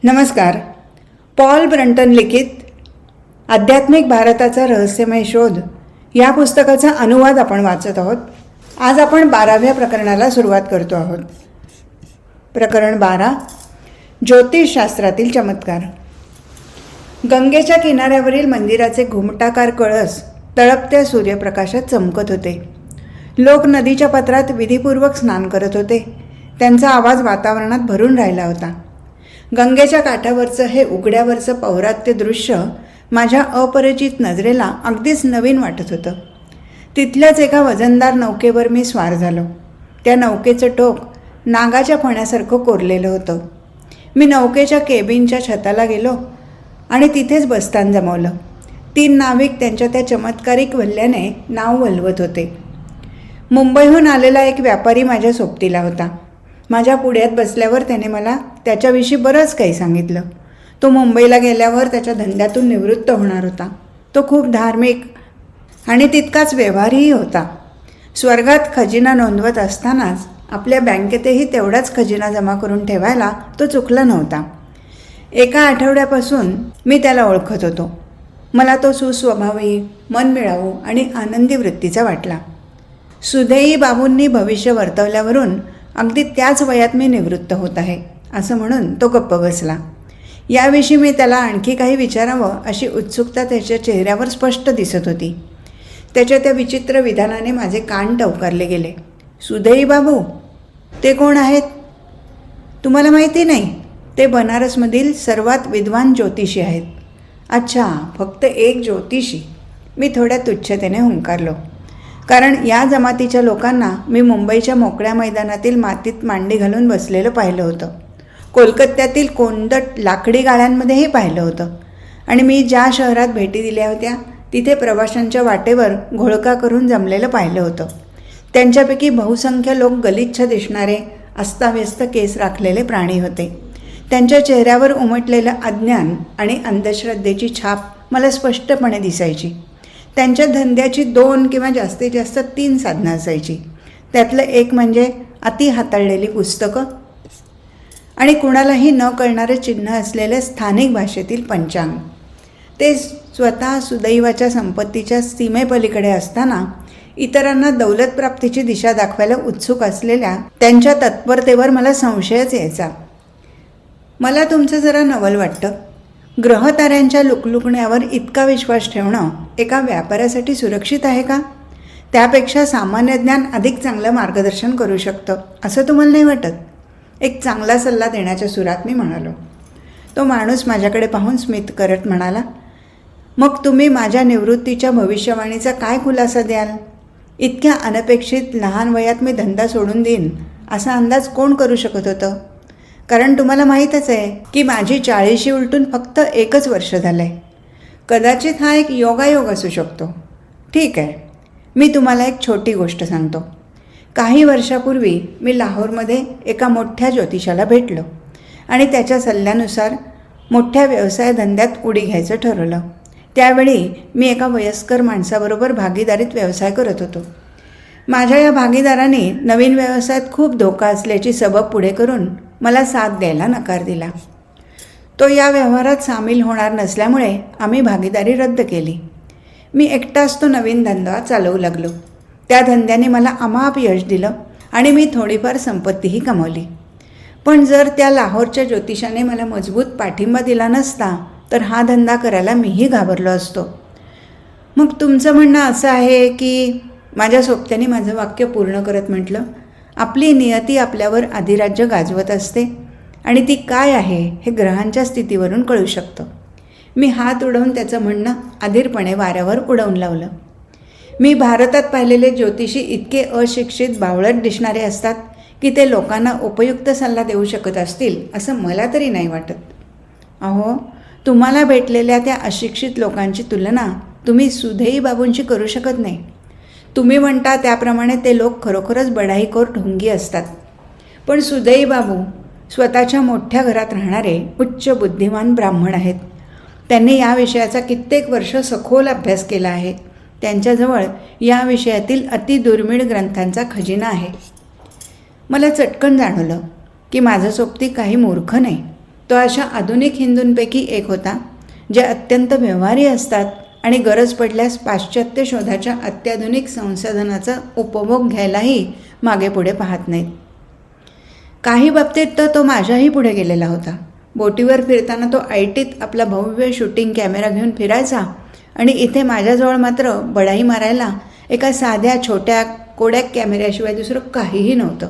नमस्कार. Paul Brunton लिखित आध्यात्मिक भारताचा रहस्यमय शोध या पुस्तकाचा अनुवाद आपण वाचत आहोत. आज आपण 12व्या प्रकरणाला सुरुवात करतो आहोत. प्रकरण 12, ज्योतिषशास्त्रातील चमत्कार. गंगेच्या किनाऱ्यावरील मंदिराचे घुमटाकार कळस तळपत्या सूर्यप्रकाशात चमकत होते. लोक नदीच्या पात्रात विधीपूर्वक स्नान करत होते. त्यांचा आवाज वातावरणात भरून राहिला होता. गंगेच्या काठावरचं हे उघड्यावरचं पौरात्य दृश्य माझ्या अपरिचित नजरेला अगदीच नवीन वाटत होतं. तिथल्याच एका वजनदार नौकेवर मी स्वार झालो. त्या नौकेचं टोक नागाच्या फण्यासारखं कोरलेलं होतं. मी नौकेच्या केबिनच्या छताला गेलो आणि तिथेच बस्तान जमवलं. 3 नाविक त्यांच्या त्या चमत्कारिक वल्ल्याने नाव वल्हवत होते. मुंबईहून आलेला एक व्यापारी माझ्या सोबतीला होता. माझ्या पुढ्यात बसल्यावर त्याने मला त्याच्याविषयी बरंच काही सांगितलं. तो मुंबईला गेल्यावर त्याच्या धंद्यातून निवृत्त होणार होता. तो खूप धार्मिक आणि तितकाच व्यवहारीही होता. स्वर्गात खजिना नोंदवत असतानाच आपल्या बँकेतही तेवढाच खजिना जमा करून ठेवायला तो चुकला नव्हता. एका आठवड्यापासून मी त्याला ओळखत होतो. मला तो सुस्वभावी, मनमिळावू आणि आनंदी वृत्तीचा वाटला. सुधेई बाबूंनी भविष्य वर्तवल्यावरून अगदी त्याच वयात मी निवृत्त होत आहे असं म्हणून तो गप्प बसला. याविषयी मी त्याला आणखी काही विचारावं अशी उत्सुकता त्याच्या चेहऱ्यावर स्पष्ट दिसत होती. त्याच्या त्या विचित्र विधानाने माझे कान टवकारले गेले. सुधेई बाबू? ते कोण आहेत? तुम्हाला माहिती नाही? ते बनारसमधील सर्वात विद्वान ज्योतिषी आहेत. अच्छा, फक्त एक ज्योतिषी? मी थोड्या तुच्छतेने हुंकारलो. कारण या जमातीच्या लोकांना मी मुंबईच्या मोकळ्या मैदानातील मातीत मांडी घालून बसलेलं पाहिलं होतं. कोलकात्यातील कोंदट लाकडी गाळ्यांमध्येही पाहिलं होतं. आणि मी ज्या शहरात भेटी दिल्या होत्या तिथे प्रवाशांच्या वाटेवर घोळका करून जमलेलं पाहिलं होतं. त्यांच्यापैकी बहुसंख्य लोक गलिच्छ दिसणारे, अस्ताव्यस्त केस राखलेले प्राणी होते. त्यांच्या चेहऱ्यावर उमटलेलं अज्ञान आणि अंधश्रद्धेची छाप मला स्पष्टपणे दिसायची. त्यांच्या धंद्याची 2 किंवा जास्तीत जास्त 3 साधनं असायची. त्यातलं एक म्हणजे अति हाताळलेली पुस्तकं आणि कुणालाही न कळणारे चिन्ह असलेले स्थानिक भाषेतील पंचांग. ते स्वतः सुदैवाच्या संपत्तीच्या सीमेपलीकडे असताना इतरांना दौलत प्राप्तीची दिशा दाखवायला उत्सुक असलेल्या त्यांच्या तत्परतेवर मला संशयच यायचा. मला तुमचं जरा नवल वाटतं. ग्रहताऱ्यांच्या लुकलुकण्यावर इतका विश्वास ठेवणं एका व्यापाऱ्यासाठी सुरक्षित आहे का? त्यापेक्षा सामान्य ज्ञान अधिक चांगलं मार्गदर्शन करू शकतं असं तुम्हाला नाही वाटत? एक चांगला सल्ला देण्याच्या सुरात मी म्हणालो. तो माणूस माझ्याकडे पाहून स्मित करत म्हणाला, मग तुम्ही माझ्या निवृत्तीच्या भविष्यवाणीचा काय खुलासा द्याल? इतक्या अनपेक्षित लहान वयात मी धंदा सोडून देईन असा अंदाज कोण करू शकत होतं? कारण तुम्हाला माहीतच आहे की माझी 40शी उलटून फक्त 1च वर्ष झालं आहे. कदाचित हा एक योगायोग असू शकतो. ठीक आहे, मी तुम्हाला एक छोटी गोष्ट सांगतो. काही वर्षापूर्वी मी लाहोरमध्ये एका मोठ्या ज्योतिषाला भेटलो आणि त्याच्या सल्ल्यानुसार मोठ्या व्यवसाय धंद्यात उडी घ्यायचं ठरवलं. त्यावेळी मी एका वयस्कर माणसाबरोबर भागीदारीत व्यवसाय करत होतो. माझ्या या भागीदाराने नवीन व्यवसायात खूप धोका असल्याची सबब पुढे करून मला साथ द्यायला नकार दिला. तो या व्यवहारात सामील होणार नसल्यामुळे आम्ही भागीदारी रद्द केली. मी एकटाच तो नवीन धंदा चालवू लागलो. त्या धंद्याने मला अमाप यश दिलं आणि मी थोडीफार संपत्तीही कमवली. पण जर त्या लाहोरच्या ज्योतिषाने मला मजबूत पाठिंबा दिला नसता तर हा धंदा करायला मीही घाबरलो असतो. मग तुमचं म्हणणं असं आहे की? माझ्या सोबत्याने माझं वाक्य पूर्ण करत म्हटलं, आपली नियती आपल्यावर अधिराज्य गाजवत असते आणि ती काय आहे हे ग्रहांच्या स्थितीवरून कळू शकतं. मी हात उडवून त्याचं म्हणणं अधीरपणे वाऱ्यावर उडवून लावलं. मी भारतात पाहिलेले ज्योतिषी इतके अशिक्षित बावळट दिसणारे असतात की ते लोकांना उपयुक्त सल्ला देऊ शकत असतील असं मला तरी नाही वाटत. अहो, तुम्हाला भेटलेल्या त्या अशिक्षित लोकांची तुलना तुम्ही सुधेई बाबूंशी करू शकत नाही. तुम्ही म्हणता त्याप्रमाणे ते लोक खरोखरच बढाईखोर ढोंगी असतात. पण सुधेई बाबू स्वतःच्या मोठ्या घरात राहणारे उच्च बुद्धिमान ब्राह्मण आहेत. त्यांनी या विषयाचा कित्येक वर्ष सखोल अभ्यास केला आहे. त्यांच्याजवळ या विषयातील अतिदुर्मिळ ग्रंथांचा खजिना आहे. मला चटकन जाणवलं की माझं सोबती काही मूर्ख नाही. तो अशा आधुनिक हिंदूंपैकी एक होता जे अत्यंत व्यवहारी असतात आणि गरज पडल्यास पाश्चात्य शोधाच्या अत्याधुनिक संसाधनाचा उपभोग घ्यायलाही मागे पुढे पाहत नाहीत. काही बाबतीत तर तो माझ्याही पुढे गेलेला होता. बोटीवर फिरताना तो ऐटीत आपला भव्य शूटिंग कॅमेरा घेऊन फिरायचा आणि इथे माझ्याजवळ मात्र बढाई मारायला एका साध्या छोट्या कोडॅक कॅमेऱ्याशिवाय दुसरं काहीही नव्हतं.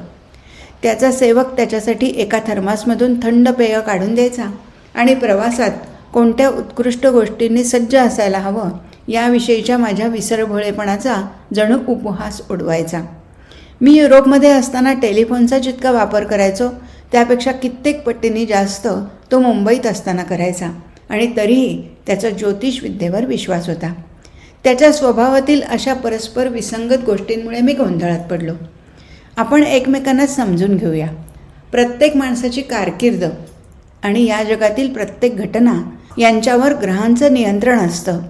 त्याचा सेवक त्याच्यासाठी एका थर्मासमधून थंड पेय काढून द्यायचा आणि प्रवासात कोणत्या उत्कृष्ट गोष्टींनी सज्ज असायला हवं याविषयीच्या माझ्या विसरभोळेपणाचा जणू उपहास उडवायचा. मी युरोपमध्ये असताना टेलिफोनचा जितका वापर करायचो त्यापेक्षा कित्येक पटींनी जास्त तो मुंबईत असताना करायचा आणि तरीही त्याचा ज्योतिषविद्येवर विश्वास होता. त्याच्या स्वभावातील अशा परस्पर विसंगत गोष्टींमुळे मी गोंधळात पडलो. आपण एकमेकांना समजून घेऊया. प्रत्येक माणसाची कारकीर्द आणि या जगातील प्रत्येक घटना यांच्यावर ग्रहांचं नियंत्रण असतं.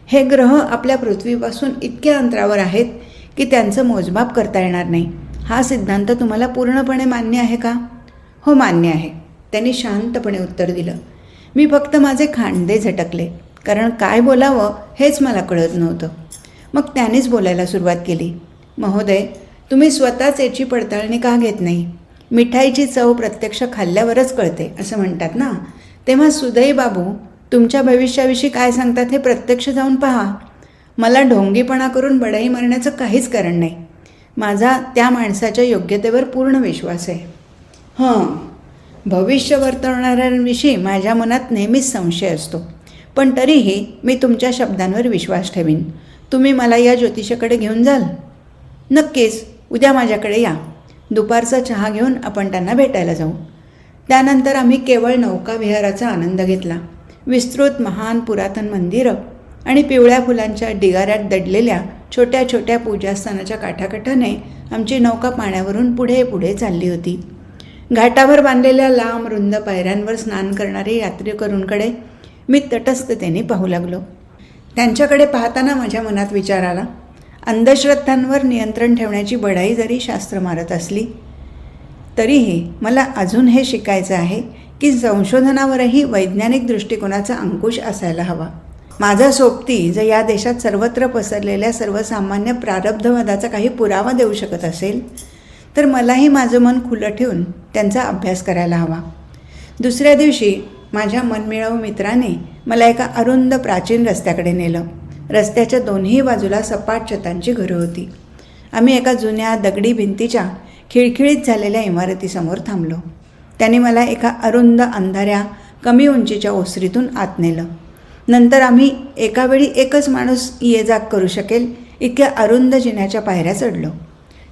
हे ग्रह आपल्या पृथ्वीपासून इतक्या अंतरावर आहेत की त्यांचं मोजमाप करता येणार नाही. हा सिद्धांत तुम्हाला पूर्णपणे मान्य आहे का? हो, मान्य आहे, त्यांनी शांतपणे उत्तर दिलं. मी फक्त माझे खांदे झटकले, कारण काय बोलावं हेच मला कळत नव्हतं. मग त्यानेच बोलायला सुरुवात केली. महोदय, तुम्ही स्वतःच याची पडताळणी का घेत नाही? मिठाईची चव प्रत्यक्ष खाल्ल्यावरच कळते असं म्हणतात ना. तेव्हा सुदैव बाबू तुमच्या भविष्याविषयी काय सांगतात हे प्रत्यक्ष जाऊन पहा. मला ढोंगीपणा करून बढाई मारण्याचं काहीच कारण नाही. माझा त्या माणसाच्या योग्यतेवर पूर्ण विश्वास आहे. भविष्य वर्तवणाऱ्यांविषयी माझ्या मनात नेहमीच संशय असतो, पण तरीही मी तुमच्या शब्दांवर विश्वास ठेवीन. तुम्ही मला या ज्योतिषाकडे घेऊन जाल? नक्कीच, उद्या माझ्याकडे या. दुपारचा चहा घेऊन आपण त्यांना भेटायला जाऊ. त्यानंतर आम्ही केवळ नौकाविहाराचा आनंद घेतला. विस्तृत महान पुरातन मंदिरं आणि पिवळ्या फुलांच्या ढिगाऱ्यात दडलेल्या छोट्या छोट्या पूजास्थानाच्या काठाकाठाने आमची नौका पाण्यावरून पुढे पुढे चालली होती. घाटावर बांधलेल्या लांब रुंद पायऱ्यांवर स्नान करणारे यात्रेकरूंकडे मी तटस्थतेने पाहू लागलो. त्यांच्याकडे पाहताना माझ्या मनात विचार आला, अंधश्रद्धांवर नियंत्रण ठेवण्याची बढाई जरी शास्त्र मारत असली तरीही मला अजून हे शिकायचं आहे की संशोधनावरही वैज्ञानिक दृष्टिकोनाचा अंकुश असायला हवा. माझा सोबती जर या देशात सर्वत्र पसरलेल्या सर्वसामान्य प्रारब्धवादाचा काही पुरावा देऊ शकत असेल तर मलाही माझं मन खुलं ठेवून त्यांचा अभ्यास करायला हवा. दुसऱ्या दिवशी माझ्या मनमिळावू मित्राने मला एका अरुंद प्राचीन रस्त्याकडे नेलं. रस्त्याच्या दोन्ही बाजूला सपाट छतांची घरं होती. आम्ही एका जुन्या दगडी भिंतीच्या खिळखिळीत झालेल्या इमारतीसमोर थांबलो. त्यांनी मला एका अरुंद अंधाऱ्या कमी उंचीच्या ओसरीतून आत नेलं. नंतर आम्ही एकावेळी एकच माणूस ये जाग करू शकेल इतक्या अरुंद जिन्याच्या पायऱ्या चढलो.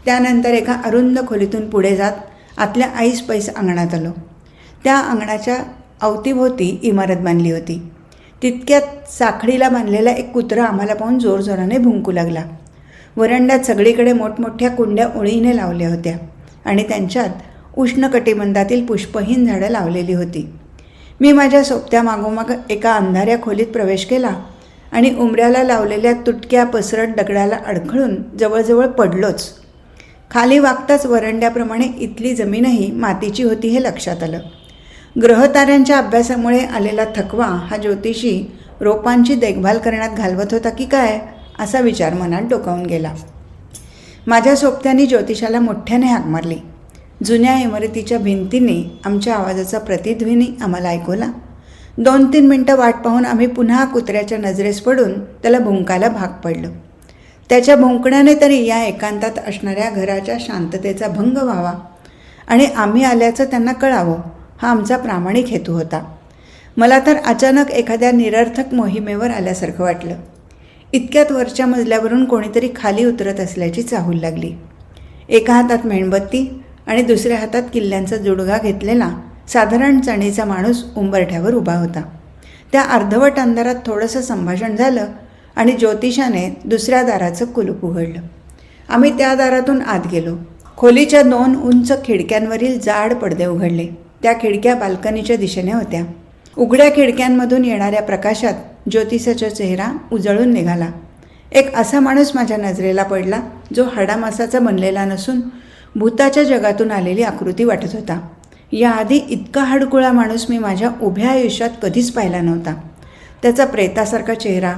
त्यानंतर एका अरुंद खोलीतून पुढे जात आतल्या ऐस पैस अंगणात आलो. त्या अंगणाच्या अवतीभोवती इमारत बांधली होती. तितक्यात साखळीला बांधलेला एक कुत्रा आम्हाला पाहून जोरजोराने भुंकू लागला. वरंड्यात सगळीकडे मोठमोठ्या कुंड्या ओळीने लावल्या होत्या आणि त्यांच्यात उष्णकटिबंधातील पुष्पहीन झाडं लावलेली होती. मी माझ्या सोबत्या मागोमाग एका अंधाऱ्या खोलीत प्रवेश केला आणि उंबऱ्याला लावलेल्या तुटक्या पसरट दगडाला अडखळून जवळजवळ पडलोच. खाली वागताच वरंड्याप्रमाणे इथली जमीनही मातीची होती हे लक्षात आलं. ग्रहताऱ्यांच्या अभ्यासामुळे आलेला थकवा हा ज्योतिषी रोपांची देखभाल करण्यात घालवत होता की काय असा विचार मनात डोकावून गेला. माझ्या सोबत्यांनी ज्योतिषाला मोठ्याने हाक मारली. जुन्या इमारतीच्या भिंतीने आमच्या आवाजाचा प्रतिध्वनी आम्हाला ऐकवला. 2-3 मिनटं वाट पाहून आम्ही पुन्हा कुत्र्याच्या नजरेस पडून त्याला भुंकायला भाग पडलो. त्याच्या भुंकण्याने तरी या एकांतात असणाऱ्या घराच्या शांततेचा भंग व्हावा आणि आम्ही आल्याचं त्यांना कळावं हा आमचा प्रामाणिक हेतू होता. मला तर अचानक एखाद्या निरर्थक मोहिमेवर आल्यासारखं वाटलं. इतक्यात वरच्या मजल्यावरून कोणीतरी खाली उतरत असल्याची चाहूल लागली. एका हातात मेणबत्ती आणि दुसऱ्या हातात किल्ल्यांचा जुडगा घेतलेला साधारण चणीचा माणूस उंबरठ्यावर उभा होता. त्या अर्धवट अंधारात थोडंसं संभाषण झालं आणि ज्योतिषाने दुसऱ्या दाराचं कुलूप उघडलं. आम्ही त्या दारातून आत गेलो. खोलीच्या 2 उंच खिडक्यांवरील जाड पडदे उघडले. त्या खिडक्या बाल्कनीच्या दिशेने होत्या. उघड्या खिडक्यांमधून येणाऱ्या प्रकाशात ज्योतिषाचा चेहरा उजळून निघाला. एक असा माणूस माझ्या नजरेला पडला जो हाडामासाचा बनलेला नसून भूताच्या जगातून आलेली आकृती वाटत होता. याआधी इतका हडकुळा माणूस मी माझ्या उभ्या आयुष्यात कधीच पाहिला नव्हता. त्याचा प्रेतासारखा चेहरा,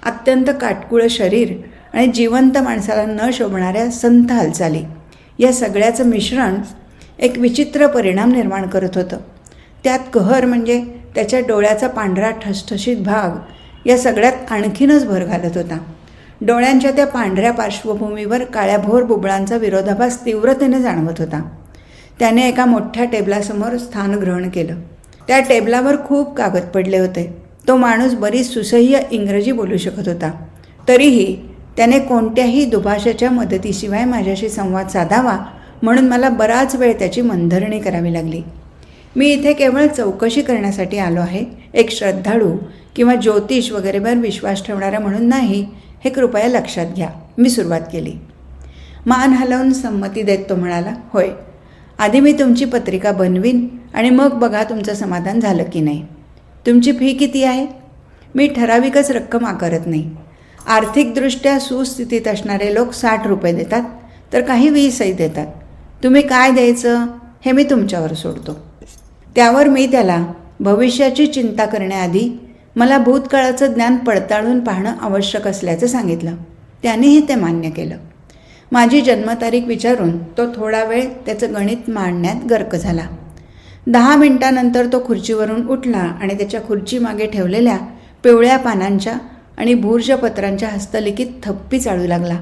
अत्यंत काटकुळं शरीर आणि जिवंत माणसाला न शोभणाऱ्या संथ हालचाली, या सगळ्याचं मिश्रण एक विचित्र परिणाम निर्माण करत होतं. त्यात कहर म्हणजे त्याच्या डोळ्याचा पांढरा ठसठशीत भाग या सगळ्यात आणखीनच भर घालत होता. डोळ्यांच्या त्या पांढऱ्या पार्श्वभूमीवर काळ्याभोर बुबळांचा विरोधाभास तीव्रतेने जाणवत होता. त्याने एका मोठ्या टेबलासमोर स्थान ग्रहण केलं. त्या टेबलावर खूप कागद पडले होते. तो माणूस बरीच सुसह्य इंग्रजी बोलू शकत होता. तरीही त्याने कोणत्याही दुभाषाच्या मदतीशिवाय माझ्याशी संवाद साधावा म्हणून मला बराच वेळ त्याची मनधरणी करावी लागली. मी इथे केवळ चौकशी करण्यासाठी आलो आहे, एक श्रद्धाळू किंवा ज्योतिष वगैरेवर विश्वास ठेवणारा म्हणून नाही, हे कृपया लक्षात घ्या. मी सुरुवात केली. मान हलवून संमती देत तो म्हणाला, होय, आधी मी तुमची पत्रिका बनवीन आणि मग बघा तुमचं समाधान झालं की नाही. तुमची फी किती आहे? मी ठराविकच रक्कम आकारत नाही. आर्थिकदृष्ट्या सुस्थितीत असणारे लोक 60 रुपये देतात, तर काही 20ही देतात. तुम्ही काय द्यायचं हे मी तुमच्यावर सोडतो. त्यावर मी त्याला भविष्याची चिंता करण्याआधी मला भूतकाळाचं ज्ञान पडताळून पाहणं आवश्यक असल्याचं सांगितलं. त्यानेही ते मान्य केलं. माझी जन्मतारीख विचारून तो थोडा वेळ त्याचं गणित मांडण्यात गर्क झाला. 10 मिनिटांनंतर तो खुर्चीवरून उठला आणि त्याच्या खुर्चीमागे ठेवलेल्या पिवळ्या पानांच्या आणि भूर्जपत्रांच्या हस्तलिखित थप्पी चाळू लागला.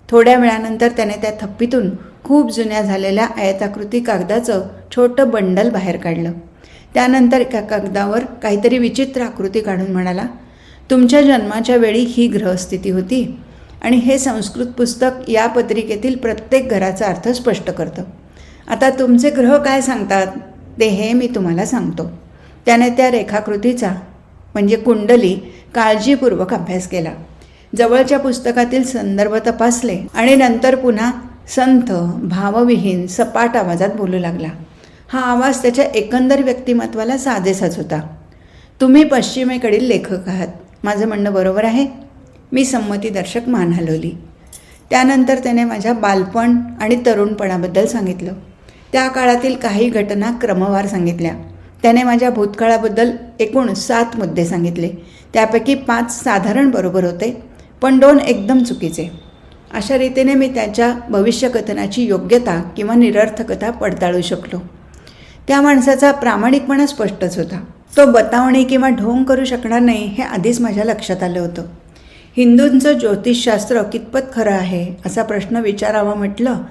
थोड्या वेळानंतर त्याने त्या थप्पीतून खूप जुन्या झालेल्या आयताकृती कागदाचं छोटं बंडल बाहेर काढलं. त्यानंतर एका कागदावर काहीतरी विचित्र आकृती काढून म्हणाला, तुमच्या जन्माच्या वेळी ही ग्रहस्थिती होती आणि हे संस्कृत पुस्तक या पत्रिकेतील प्रत्येक घराचा अर्थ स्पष्ट करतं. आता तुमचे ग्रह काय सांगतात ते हे मी तुम्हाला सांगतो. त्याने त्या रेखाकृतीचा म्हणजे कुंडली काळजीपूर्वक अभ्यास केला. जवळच्या पुस्तकातील संदर्भ तपासले आणि नंतर पुन्हा संथ, भावविहीन, सपाट आवाजात बोलू लागला. हा आवाज त्याच्या एकंदर व्यक्तिमत्वाला साजेसाच होता. तुम्ही पश्चिमेकडील लेखक आहात, माझं म्हणणं बरोबर आहे? मी संमतीदर्शक मान हलवली. त्यानंतर त्याने माझ्या बालपण आणि तरुणपणाबद्दल सांगितलं. त्या काळातील काही घटना क्रमवार सांगितल्या. त्याने माझ्या भूतकाळाबद्दल एकूण 7 मुद्दे सांगितले. त्यापैकी 5 साधारण बरोबर होते, पण 2 एकदम चुकीचे. अशा रीतीने मी त्याच्या भविष्यकथनाची योग्यता किंवा निरर्थकता पडताळू शकलो. त्या माणसाचा प्रामाणिकपणा स्पष्टच होता. तो बतावणी किंवा ढोंग करू शकणार नाही हे आधीच माझ्या लक्षात आलं होतं. हिंदूंचं ज्योतिषशास्त्र कितपत खरं आहे असा प्रश्न विचारावा म्हटलं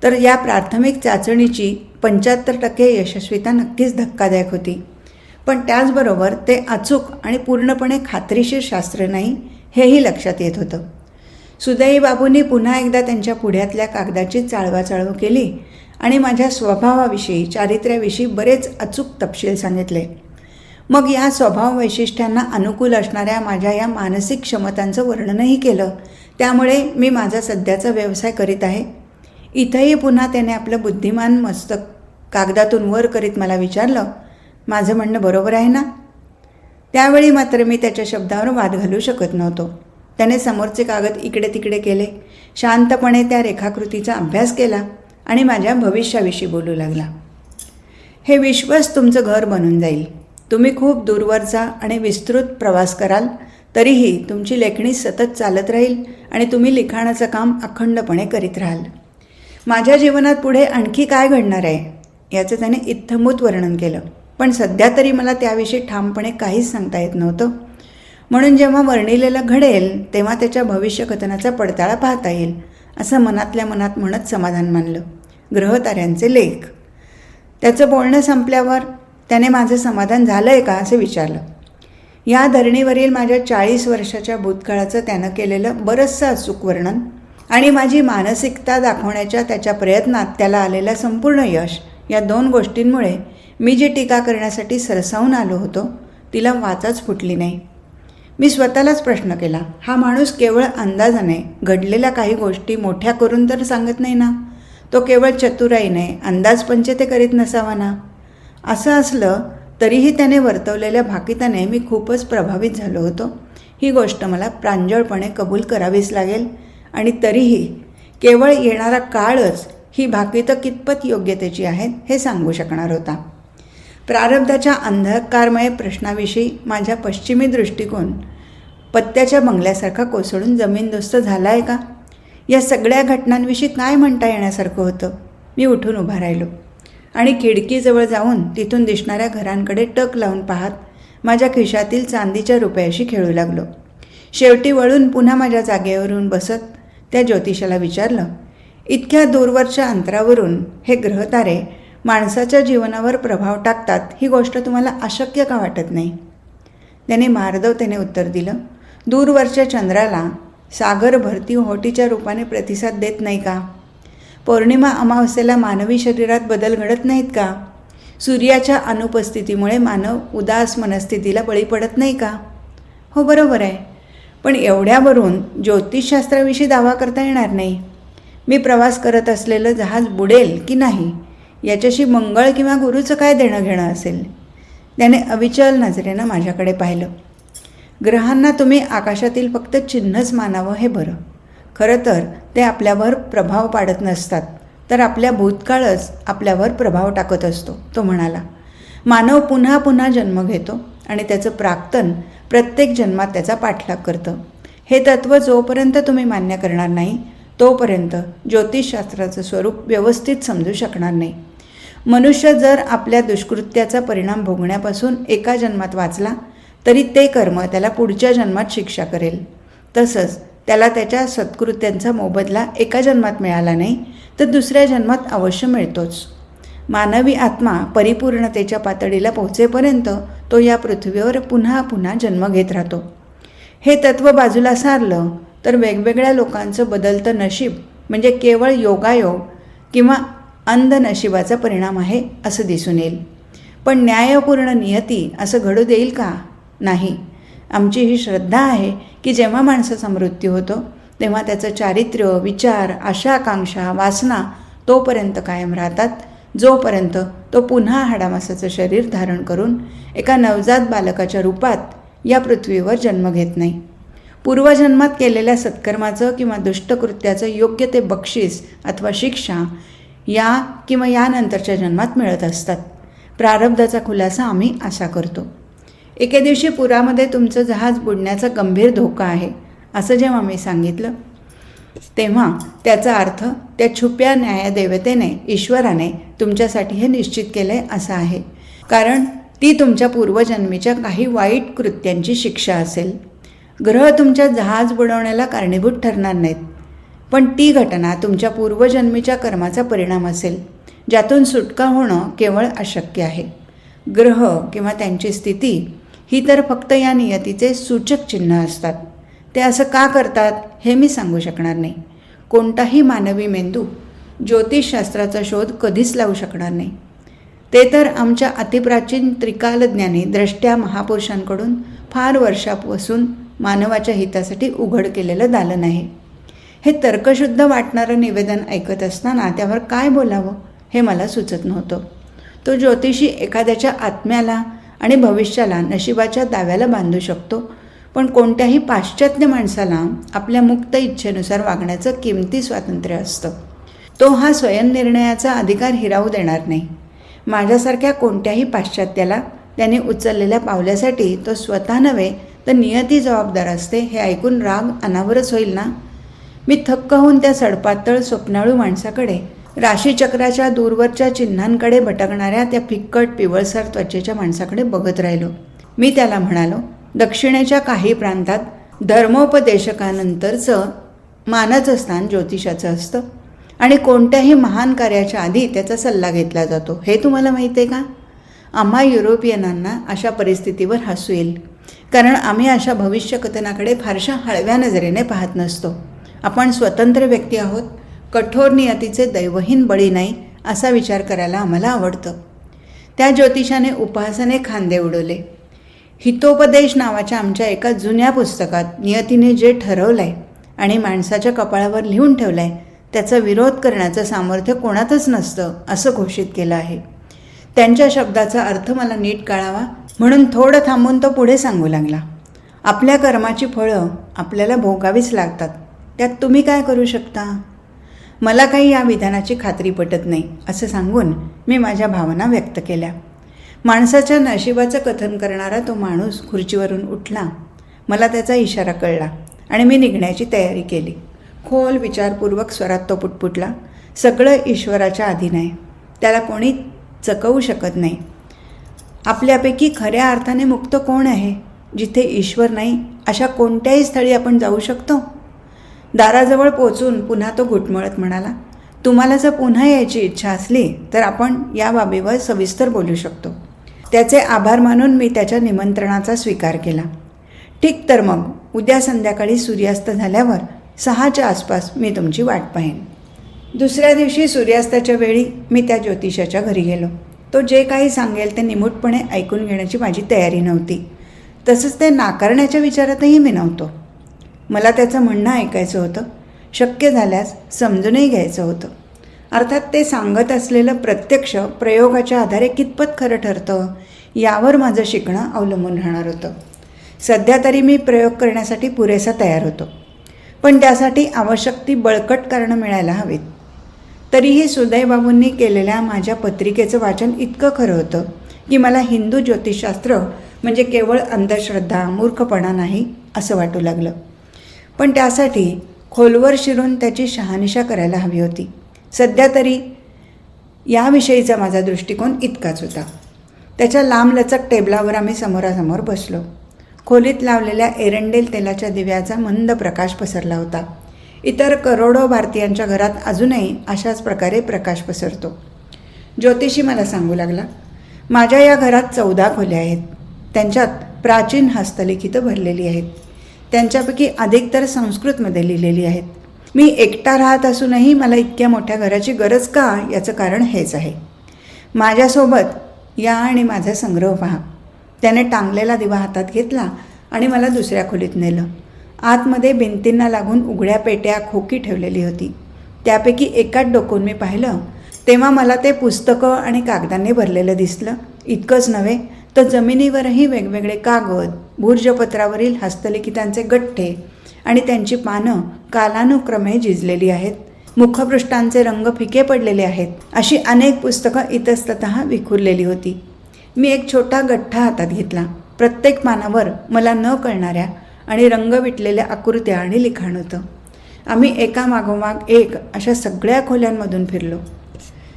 तर या प्राथमिक चाचणीची 75% यशस्वीता नक्कीच धक्कादायक होती. पण त्याचबरोबर ते अचूक आणि पूर्णपणे खात्रीशीर शास्त्र नाही हेही लक्षात येत होतं. सुदैवी बाबूंनी पुन्हा एकदा त्यांच्या पुढ्यातल्या कागदाची चाळवाचाळव केली आणि माझ्या स्वभावाविषयी, चारित्र्याविषयी बरेच अचूक तपशील सांगितले. मग या स्वभाव वैशिष्ट्यांना अनुकूल असणाऱ्या माझ्या या मानसिक क्षमतांचं वर्णनही केलं. त्यामुळे मी माझा सध्याचा व्यवसाय करीत आहे. इथंही पुन्हा त्याने आपलं बुद्धिमान मस्तक कागदातून वर करीत मला विचारलं, माझं म्हणणं बरोबर आहे ना? त्यावेळी मात्र मी त्याच्या शब्दावर वाद घालू शकत नव्हतो. त्याने समोरचे कागद इकडे तिकडे केले, शांतपणे त्या रेखाकृतीचा अभ्यास केला आणि माझ्या भविष्याविषयी बोलू लागला. हे विश्वच तुमचं घर बनून जाईल. तुम्ही खूप दूरवरचा आणि विस्तृत प्रवास कराल, तरीही तुमची लेखणी सतत चालत राहील आणि तुम्ही लिखाणाचं काम अखंडपणे करीत राहाल. माझ्या जीवनात पुढे आणखी काय घडणार आहे याचं त्याने इत्थंभूत वर्णन केलं. पण सध्या तरी मला त्याविषयी ठामपणे काहीच सांगता येत नव्हतं. म्हणून जेव्हा वर्णिलेलं घडेल तेव्हा त्याच्या भविष्यकथनाचा पडताळा पाहता येईल असं मनातल्या मनात म्हणत समाधान मानलं. ग्रहताऱ्यांचे लेख. त्याचं बोलणं संपल्यावर त्याने माझं समाधान झालं आहे का असं विचारलं. या धरणीवरील माझ्या 40 वर्षाच्या भूतकाळाचं त्यानं केलेलं बरंचसं अचूक वर्णन आणि माझी मानसिकता दाखवण्याच्या त्याच्या प्रयत्नात त्याला आलेलं संपूर्ण यश, या 2 गोष्टींमुळे मी जी टीका करण्यासाठी सरसावून आलो होतो तिला वाचाच फुटली नाही. मी स्वतःलाच प्रश्न केला, हा माणूस केवळ अंदाजाने घडलेल्या काही गोष्टी मोठ्या करून तर सांगत नाही ना? तो केवळ चतुराईने अंदाजपंचे ते करीत नसावा ना? असं असलं तरीही त्याने वर्तवलेल्या भाकिताने मी खूपच प्रभावित झालो होतो. ही गोष्ट मला प्रांजळपणे कबूल करावीच लागेल. आणि तरीही केवळ येणारा काळच ही भाकितं कितपत योग्यतेची आहेत हे सांगू शकणार होता. प्रारब्धाच्या अंधकारमय प्रश्नाविषयी माझा पश्चिमी दृष्टिकोन पत्त्याच्या बंगल्यासारखा कोसळून जमीनदोस्त झाला आहे का? या सगळ्या घटनांविषयी काय म्हणता येण्यासारखं होतं? मी उठून उभा राहिलो आणि खिडकीजवळ जाऊन तिथून दिसणाऱ्या घरांकडे टक लावून पाहत माझ्या खिशातील चांदीच्या रुपयाशी खेळू लागलो. शेवटी वळून पुन्हा माझ्या जागेवरून बसत त्या ज्योतिषाला विचारलं, इतक्या दूरवरच्या अंतरावरून हे ग्रहतारे माणसाच्या जीवनावर प्रभाव टाकतात ही गोष्ट तुम्हाला अशक्य का वाटत नाही? त्याने मार्दवतेने उत्तर दिलं, दूरवरच्या चंद्राला सागर भरती ओहोटीच्या रूपाने प्रतिसाद देत नाही का? पौर्णिमा अमावस्येला मानवी शरीरात बदल घडत नाहीत का? सूर्याच्या अनुपस्थितीमुळे मानव उदास मनस्थितीला बळी पडत नाही का? हो, बरोबर आहे. पण एवढ्यावरून ज्योतिषशास्त्राविषयी दावा करता येणार नाही. मी प्रवास करत असलेलं जहाज बुडेल की नाही याच्याशी मंगळ किंवा गुरुचं काय देणं घेणं असेल? त्याने अविचल नजरेनं माझ्याकडे पाहिलं. ग्रहांना तुम्ही आकाशातील फक्त चिन्हच मानावं हे बरं. खरं तर ते आपल्यावर प्रभाव पाडत नसतात, तर आपल्या भूतकाळच आपल्यावर प्रभाव टाकत असतो, तो म्हणाला. मानव पुन्हा पुन्हा जन्म घेतो आणि त्याचं प्राक्तन प्रत्येक जन्मात त्याचा पाठलाग करतं. हे तत्त्व जोपर्यंत तुम्ही मान्य करणार नाही तोपर्यंत ज्योतिषशास्त्राचं स्वरूप व्यवस्थित समजू शकणार नाही. मनुष्य जर आपल्या दुष्कृत्याचा परिणाम भोगण्यापासून एका जन्मात वाचला तरी ते कर्म त्याला पुढच्या जन्मात शिक्षा करेल. तसंच त्याला त्याच्या सत्कृत्यांचा मोबदला एका जन्मात मिळाला नाही तर दुसऱ्या जन्मात अवश्य मिळतोच. मानवी आत्मा परिपूर्णतेच्या पातळीला पोहोचेपर्यंत तो या पृथ्वीवर पुन्हा पुन्हा जन्म घेत राहतो. हे तत्त्व बाजूला सारलं तर वेगवेगळ्या लोकांचं बदलतं नशीब म्हणजे केवळ योगायोग किंवा अंध नशिबाचा परिणाम आहे असं दिसून येईल. पण न्यायपूर्ण नियती असं घडू देईल का? नाही. आमची ही श्रद्धा आहे की जेव्हा माणसाचा मृत्यू होतो तेव्हा त्याचं चारित्र्य, विचार, आशा, आकांक्षा, वासना तोपर्यंत कायम राहतात जोपर्यंत तो पुन्हा हाडामासाचं शरीर धारण करून एका नवजात बालकाच्या रूपात या पृथ्वीवर जन्म घेत नाही. पूर्वजन्मात केलेल्या सत्कर्माचं किंवा दुष्टकृत्याचं योग्य ते बक्षीस अथवा शिक्षा या किंवा यानंतरच्या जन्मात मिळत असतात. प्रारब्धाचा खुलासा आम्ही असा करतो. एके दिवशी पुरामध्ये तुमचं जहाज बुडण्याचा गंभीर धोका आहे असं जेव्हा मी सांगितलं तेव्हा त्याचा अर्थ त्या छुप्या न्यायदेवतेने, ईश्वराने तुमच्यासाठी हे निश्चित केले असं आहे. कारण ती तुमच्या पूर्वजन्मीच्या काही वाईट कृत्यांची शिक्षा असेल. ग्रह तुमच्या जहाज बुडवण्याला कारणीभूत ठरणार नाहीत, पण ती घटना तुमच्या पूर्वजन्मीच्या कर्माचा परिणाम असेल ज्यातून सुटका होणं केवळ अशक्य आहे. ग्रह किंवा त्यांची स्थिती ही तर फक्त या नियतीचे सूचक चिन्ह असतात. ते असं का करतात हे मी सांगू शकणार नाही. कोणताही मानवी मेंदू ज्योतिषशास्त्राचा शोध कधीच लावू शकणार नाही. ते तर आमच्या अतिप्राचीन त्रिकालज्ञानी द्रष्ट्या महापुरुषांकडून फार वर्षापासून मानवाच्या हितासाठी उघड केलेलं दालन आहे. हे तर्कशुद्ध वाटणारं निवेदन ऐकत असताना त्यावर काय बोलावं हे मला सुचत नव्हतं. तो ज्योतिषी एखाद्याच्या आत्म्याला आणि भविष्याला नशिबाच्या दाव्याला बांधू शकतो, पण कोणत्याही पाश्चात्य माणसाला आपल्या मुक्त इच्छेनुसार वागण्याचं किमती स्वातंत्र्य असतं. तो हा स्वयंनिर्णयाचा अधिकार हिरावू देणार नाही. माझ्यासारख्या कोणत्याही पाश्चात्याला त्याने उचललेल्या पावल्यासाठी तो स्वतः नव्हे तर नियती जबाबदार असते हे ऐकून राग अनावरच होईल ना. मी थक्क होऊन त्या सडपातळ स्वप्नाळू माणसाकडे, राशीचक्राच्या दूरवरच्या चिन्हांकडे भटकणाऱ्या त्या फिक्कट पिवळसर त्वचेच्या माणसाकडे बघत राहिलो. मी त्याला म्हणालो, दक्षिणेच्या काही प्रांतात धर्मोपदेशकानंतरचं मानाचं स्थान ज्योतिषाचं असतं आणि कोणत्याही महान कार्याच्या आधी त्याचा सल्ला घेतला जातो. हे तुम्हाला माहीत आहे का? आम्हा युरोपियनांना अशा परिस्थितीवर हसू येईल, कारण आम्ही अशा भविष्यकथनाकडे फारशा हळव्या नजरेने पाहत नसतो. आपण स्वतंत्र व्यक्ती आहोत, कठोर नियतीचे दैवहीन बळी नाही असा विचार करायला आम्हाला आवडतं. त्या ज्योतिषाने उपहासाने खांदे उडवले. हितोपदेश नावाच्या आमच्या एका जुन्या पुस्तकात नियतीने जे ठरवलं आहे आणि माणसाच्या कपाळावर लिहून ठेवलं आहे त्याचा विरोध करण्याचं सामर्थ्य कोणातच नसतं असं घोषित केलं आहे. त्यांच्या शब्दाचा अर्थ मला नीट कळावा म्हणून थोडं थांबून तो पुढे सांगू लागला. आपल्या कर्माची फळं आपल्याला भोगावीच लागतात, त्यात तुम्ही काय करू शकता? मला काही या विधानाची खात्री पटत नाही असं सांगून मी माझ्या भावना व्यक्त केल्या. माणसाच्या नशिबाचं कथन करणारा तो माणूस खुर्चीवरून उठला. मला त्याचा इशारा कळला आणि मी निघण्याची तयारी केली. खोल विचारपूर्वक स्वरात तो पुटपुटला, सगळं ईश्वराच्या अधीन आहे, त्याला कोणी चकवू शकत नाही. आपल्यापैकी खऱ्या अर्थाने मुक्त कोण आहे? जिथे ईश्वर नाही अशा कोणत्याही स्थळी आपण जाऊ शकतो. दाराजवळ पोचून पुन्हा तो घुटमळत म्हणाला, तुम्हाला जर पुन्हा यायची इच्छा असली तर आपण या बाबीवर सविस्तर बोलू शकतो. त्याचे आभार मानून मी त्याच्या निमंत्रणाचा स्वीकार केला. ठीक, तर मग उद्या संध्याकाळी सूर्यास्त झाल्यावर 6च्या आसपास मी तुमची वाट पाहीन. दुसऱ्या दिवशी सूर्यास्ताच्या वेळी मी त्या ज्योतिषाच्या घरी गेलो. तो जे काही सांगेल ते निमूटपणे ऐकून घेण्याची माझी तयारी नव्हती. तसंच ते नाकारण्याच्या विचारातही मी नव्हतो. मला त्याचं म्हणणं ऐकायचं होतं, शक्य झाल्यास समजूनही घ्यायचं होतं. अर्थात ते सांगत असलेलं प्रत्यक्ष प्रयोगाच्या आधारे कितपत खरं ठरतं यावर माझं शिकणं अवलंबून राहणार होतं. सध्या तरी मी प्रयोग करण्यासाठी पुरेसा तयार होतो, पण त्यासाठी आवश्यक ती बळकट कारणं मिळायला हवीत. तरीही सुदैवबाबूंनी केलेल्या माझ्या पत्रिकेचं वाचन इतकं खरं होतं की मला हिंदू ज्योतिषशास्त्र म्हणजे केवळ अंधश्रद्धा, मूर्खपणा नाही असं वाटू लागलं. पण त्यासाठी खोलवर शिरून त्याची शहानिशा करायला हवी होती. सध्या तरी याविषयीचा माझा दृष्टिकोन इतकाच होता. त्याच्या लांबलचक टेबलावर आम्ही समोरासमोर बसलो. खोलीत लावलेल्या एरंडेल तेलाच्या दिव्याचा मंद प्रकाश पसरला होता. इतर करोडो भारतीयांच्या घरात अजूनही अशाच प्रकारे प्रकाश पसरतो. ज्योतिषी मला सांगू लागला, माझ्या या घरात 14 खोल्या आहेत. त्यांच्यात प्राचीन हस्तलिखितं भरलेली आहेत. त्यांच्यापैकी अधिकतर संस्कृतमध्ये लिहिलेली आहेत. मी एकटा राहत असूनही मला इतक्या मोठ्या घराची गरज का याचं कारण हेच आहे. माझ्यासोबत या आणि माझा संग्रह पहा. त्याने टांगलेला दिवा हातात घेतला आणि मला दुसऱ्या खोलीत नेलं. आतमध्ये भिंतींना लागून उघड्या पेट्या, खोकी ठेवलेली होती. त्यापैकी एकात डोकून मी पाहिलं तेव्हा मला ते पुस्तकं आणि कागदांनी भरलेलं दिसलं. इतकंच नव्हे तर जमिनीवरही वेगवेगळे कागद, भूर्जपत्रावरील हस्तलिखितांचे गठ्ठे आणि त्यांची पानं कालानुक्रमे झिजलेली आहेत. मुखपृष्ठांचे रंग फिके पडलेले आहेत. अशी अनेक पुस्तकं इतस्ततः विखुरलेली होती. मी एक छोटा गठ्ठा हातात घेतला. प्रत्येक पानावर मला न कळणाऱ्या आणि रंग विटलेल्या आकृत्या आणि लिखाण होतं. आम्ही एकामागोमाग एक अशा सगळ्या खोल्यांमधून फिरलो.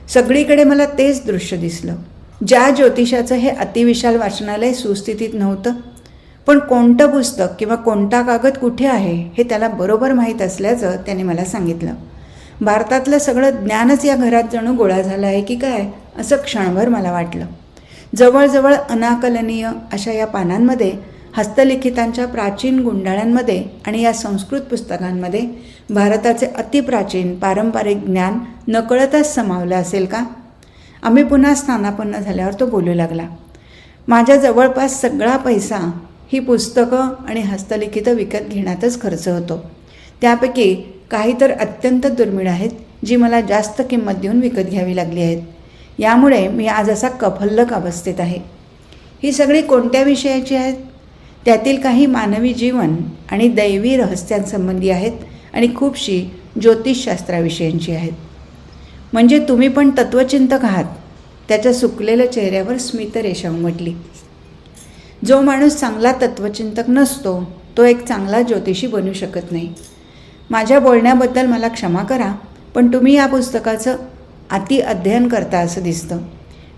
सगळीकडे मला तेच दृश्य दिसलं. ज्या ज्योतिषाचं हे अतिविशाल वाचनालय सुस्थितीत नव्हतं, पण कोणतं पुस्तक किंवा कोणता कागद कुठे आहे हे त्याला बरोबर माहीत असल्याचं त्याने मला सांगितलं. भारतातलं सगळं ज्ञानच या घरात जणू गोळा झालं आहे की काय असं क्षणभर मला वाटलं. जवळजवळ अनाकलनीय अशा या पानांमध्ये, हस्तलिखितांच्या प्राचीन गुंडाळ्यांमध्ये आणि या संस्कृत पुस्तकांमध्ये भारताचे अतिप्राचीन पारंपरिक ज्ञान नकळतच समावलं असेल का? आम्ही पुन्हा स्थानापन्न झाल्यावर तो बोलू लागला. माझ्या जवळपास सगळा पैसा ही पुस्तकं आणि हस्तलिखितं विकत घेण्यातच खर्च होतो. त्यापैकी काही तर अत्यंत दुर्मिळ आहेत, जी मला जास्त किंमत देऊन विकत घ्यावी लागली आहेत. यामुळे मी आज असा कफल्लक अवस्थेत आहे. ही सगळी कोणत्या विषयाची आहेत? त्यातील काही मानवी जीवन आणि दैवी रहस्यांसंबंधी आहेत आणि खूपशी ज्योतिषशास्त्राविषयींची आहेत. म्हणजे तुम्ही पण तत्त्वचिंतक आहात. त्याच्या सुकलेल्या चेहऱ्यावर स्मितरेषा उमटली. जो माणूस चांगला तत्त्वचिंतक नसतो तो एक चांगला ज्योतिषी बनू शकत नाही. माझ्या बोलण्याबद्दल मला क्षमा करा, पण तुम्ही या पुस्तकाचं अति अध्ययन करता असं दिसतं.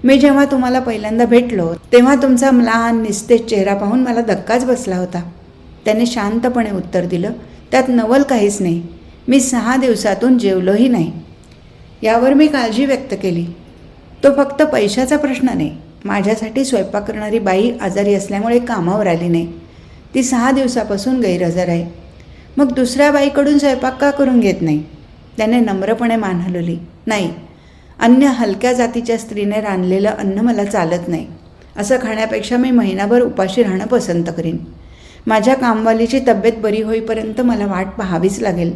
मी जेव्हा तुम्हाला पहिल्यांदा भेटलो तेव्हा तुमचा लहान निस्तेज चेहरा पाहून मला धक्काच बसला होता. त्याने शांतपणे उत्तर दिलं, त्यात नवल काहीच नाही. मी 6 दिवसातून जेवलोही नाही. यावर मी काळजी व्यक्त केली. तो फक्त पैशाचा प्रश्न नाही. माझ्यासाठी स्वयंपाक करणारी बाई आजारी असल्यामुळे कामावर आली नाही. ती 6 दिवसापासून गैरहजर आहे. मग दुसऱ्या बाईकडून स्वयंपाक का करून घेत नाही? त्याने नम्रपणे मान हलवली. नाही, अन्य हलक्या जातीच्या स्त्रीने रांधलेलं अन्न मला चालत नाही. असं खाण्यापेक्षा मी महिनाभर उपाशी राहणं पसंत करीन. माझ्या कामवालीची तब्येत बरी होईपर्यंत मला वाट पाहावीच लागेल.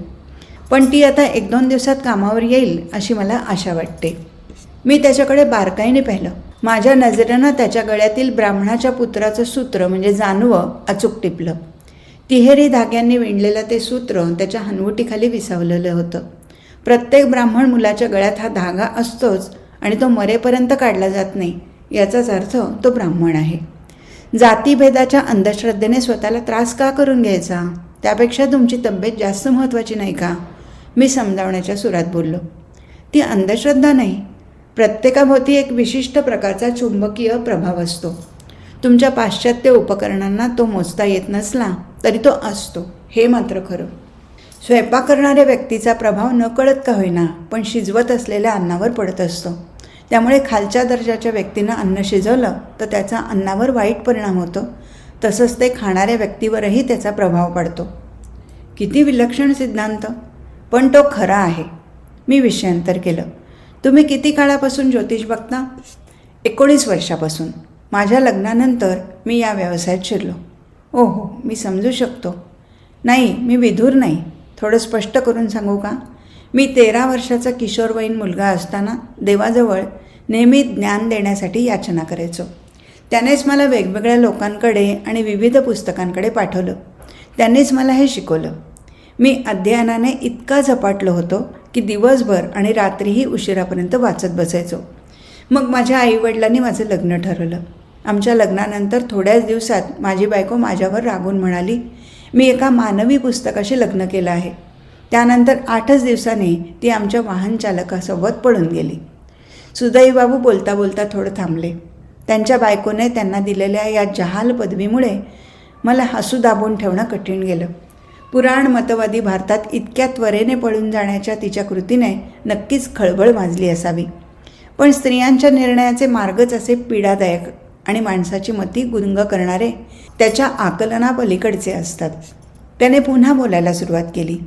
पण ती आता 1-2 दिवसात कामावर येईल अशी मला आशा वाटते. मी त्याच्याकडे बारकाईने पाहिलं. माझ्या नजरेनं त्याच्या गळ्यातील ब्राह्मणाच्या पुत्राचं सूत्र म्हणजे जानवं अचूक टिपलं. तिहेरी धाग्यांनी विणलेलं ते सूत्र त्याच्या हनवटीखाली विसावलेलं होतं. प्रत्येक ब्राह्मण मुलाच्या गळ्यात हा धागा असतोच आणि तो मरेपर्यंत काढला जात नाही याचाच अर्थ तो ब्राह्मण आहे. जातीभेदाच्या अंधश्रद्धेने स्वतःला त्रास का करून घ्यायचा? त्यापेक्षा तुमची तब्येत जास्त महत्त्वाची नाही का? मी समजावण्याच्या सुरात बोललो. ती अंधश्रद्धा नाही. प्रत्येकाभोवती एक विशिष्ट प्रकारचा चुंबकीय प्रभाव असतो. तुमच्या पाश्चात्य उपकरणांना तो मोजता येत नसला तरी तो असतो, हे मात्र खरं. स्वयंपाक करणाऱ्या व्यक्तीचा प्रभाव नकळत का होईना पण शिजवत असलेल्या अन्नावर पडत असतो. त्यामुळे खालच्या दर्जाच्या व्यक्तीनं अन्न शिजवलं तर त्याचा अन्नावर वाईट परिणाम होतो. तसंच ते खाणाऱ्या व्यक्तीवरही त्याचा प्रभाव पडतो. किती विलक्षण सिद्धांत, पण तो खरा आहे. मी विषयांतर केलं. तुम्ही किती काळापासून ज्योतिष बघता? 19 वर्षापासून. माझ्या लग्नानंतर मी या व्यवसायात शिरलो. ओहो, मी समजू शकतो. नाही, मी विधूर नाही. थोडं स्पष्ट करून सांगू का? मी 13 वर्षाचा किशोरवयीन मुलगा असताना देवाजवळ नेहमी ज्ञान देण्यासाठी याचना करायचो. त्यानेच मला वेगवेगळ्या लोकांकडे आणि विविध पुस्तकांकडे पाठवलं. त्यांनीच मला हे शिकवलं. मी अध्ययनाने इतका झपाटलो होतो की दिवसभर आणि रात्रीही उशिरापर्यंत वाचत बसायचो. मग माझ्या आईवडिलांनी माझं लग्न ठरवलं. आमच्या लग्नानंतर थोड्याच दिवसात माझी बायको माझ्यावर रागून म्हणाली, मी एका मानवी पुस्तकाशी लग्न केलं आहे. त्यानंतर 8च दिवसांनी ती आमच्या वाहन चालकासोबत पळून गेली. सुदैबाबू बोलता बोलता थोडं थांबले. त्यांच्या बायकोने त्यांना दिलेल्या या जहाल पदवीमुळे मला हसू दाबून ठेवणं कठीण गेलं. पुराण मतवादी भारतात इतक्या त्वरेने पळून जाण्याच्या तिच्या कृतीने नक्कीच खळबळ माजली असावी. पण स्त्रियांच्या निर्णयाचे मार्गच असे पीडादायक आणि माणसाची मती गुंग करणारे त्याच्या आकलनापलीकडचे असतात. त्याने पुन्हा बोलायला सुरुवात केली.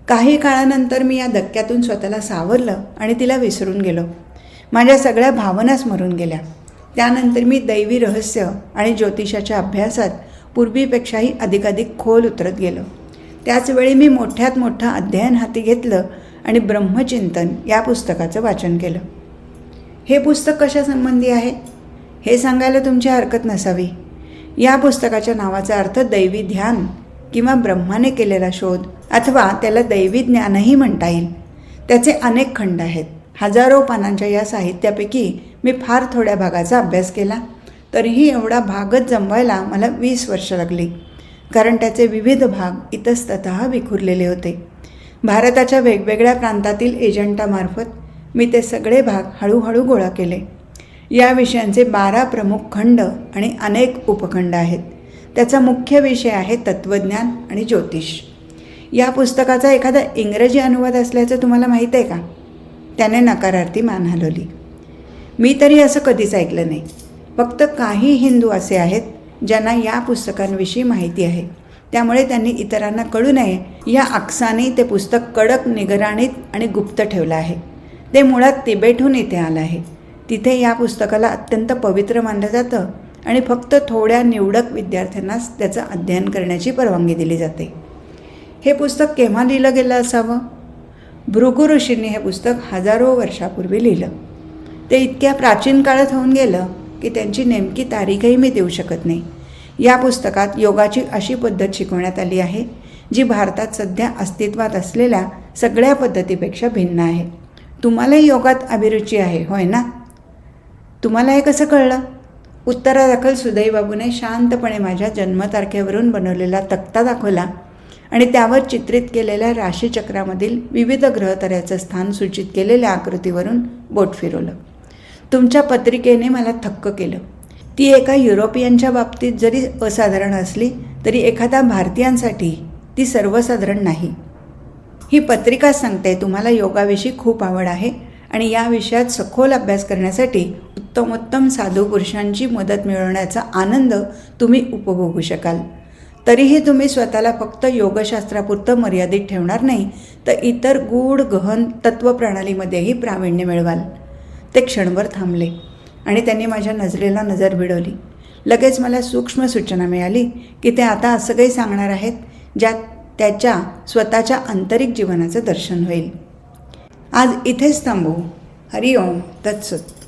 काही काळानंतर मी या धक्क्यातून स्वतःला सावरलं आणि तिला विसरून गेलो. माझ्या सगळ्या भावनाच मरून गेल्या. त्यानंतर मी दैवी रहस्य आणि ज्योतिषाच्या अभ्यासात पूर्वीपेक्षाही अधिकाधिक खोल उतरत गेलो. त्याचवेळी मी मोठ्यात मोठं अध्ययन हाती घेतलं आणि ब्रह्मचिंतन या पुस्तकाचं वाचन केलं. हे पुस्तक कशासंबंधी आहे हे सांगायला तुमची हरकत नसावी. या पुस्तकाच्या नावाचा अर्थ दैवी ध्यान किंवा ब्रह्माने केलेला शोध अथवा त्याला दैवी ज्ञानही म्हणता येईल. त्याचे अनेक खंड आहेत. हजारो पानांच्या या साहित्यापैकी मी फार थोड्या भागाचा अभ्यास केला. तरीही एवढा भागच जमवायला मला 20 वर्ष लागली, कारण त्याचे विविध भाग इतस्ततः विखुरलेले होते. भारताच्या वेगवेगळ्या प्रांतातील एजंटामार्फत मी ते सगळे भाग हळूहळू गोळा केले. या विषयांचे 12 प्रमुख खंड आणि अनेक उपखंड आहेत. त्याचा मुख्य विषय आहे तत्त्वज्ञान आणि ज्योतिष. या पुस्तकाचा एखादा इंग्रजी अनुवाद असल्याचं तुम्हाला माहीत आहे का? त्याने नकारार्थी मान हलवली. मी तरी असं कधीच ऐकलं नाही. फक्त काही हिंदू असे आहेत ज्यांना या पुस्तकांविषयी माहिती आहे. त्यामुळे त्यांनी इतरांना कळू नये या आकसाने ते पुस्तक कडक निगराणीत आणि गुप्त ठेवलं आहे. ते मुळात तिबेटहून इथे आलं आहे. तिथे या पुस्तकाला अत्यंत पवित्र मानलं जातं आणि फक्त थोड्या निवडक विद्यार्थ्यांनाच त्याचं अध्ययन करण्याची परवानगी दिली जाते. हे पुस्तक केव्हा लिहिलं गेलं असावं? भृगु ऋषींनी हे पुस्तक हजारो वर्षापूर्वी लिहिलं. ते इतक्या प्राचीन काळात होऊन गेलं की त्यांची नेमकी तारीखही मी देऊ शकत नाही. या पुस्तकात योगाची अशी पद्धत शिकवण्यात आली आहे जी भारतात सध्या अस्तित्वात असलेल्या सगळ्या पद्धतीपेक्षा भिन्न आहे. तुम्हालाही योगात अभिरुची आहे, होय ना? तुम्हाला हे कसं कळलं? उत्तरादाखल सुदैबाबूने शांतपणे माझ्या जन्मतारखेवरून बनवलेला तक्ता दाखवला आणि त्यावर चित्रित केलेल्या राशीचक्रामधील विविध ग्रहताऱ्याचं स्थान सूचित केलेल्या आकृतीवरून बोट फिरवलं. तुमच्या पत्रिकेने मला थक्क केलं. ती एका युरोपियनच्या बाबतीत जरी असाधारण असली तरी एखाद्या भारतीयांसाठी ती सर्वसाधारण नाही. ही पत्रिका सांगते तुम्हाला योगाविषयी खूप आवड आहे आणि या विषयात सखोल अभ्यास करण्यासाठी उत्तमोत्तम साधू पुरुषांची मदत मिळवण्याचा आनंद तुम्ही उपभोगू शकाल. तरीही तुम्ही स्वतःला फक्त योगशास्त्रापुरतं मर्यादित ठेवणार नाही तर इतर गूढ गहन तत्त्वप्रणालीमध्येही प्रावीण्य मिळवाल. ते क्षणभर थांबले आणि त्यांनी माझ्या नजरेला नजर भिडवली. लगेच मला सूक्ष्म सूचना मिळाली की ते आता असं काही सांगणार आहेत ज्यात त्याच्या स्वतःच्या आंतरिक जीवनाचं दर्शन होईल. आज इथेच थांबू. हरिओम तत्सत.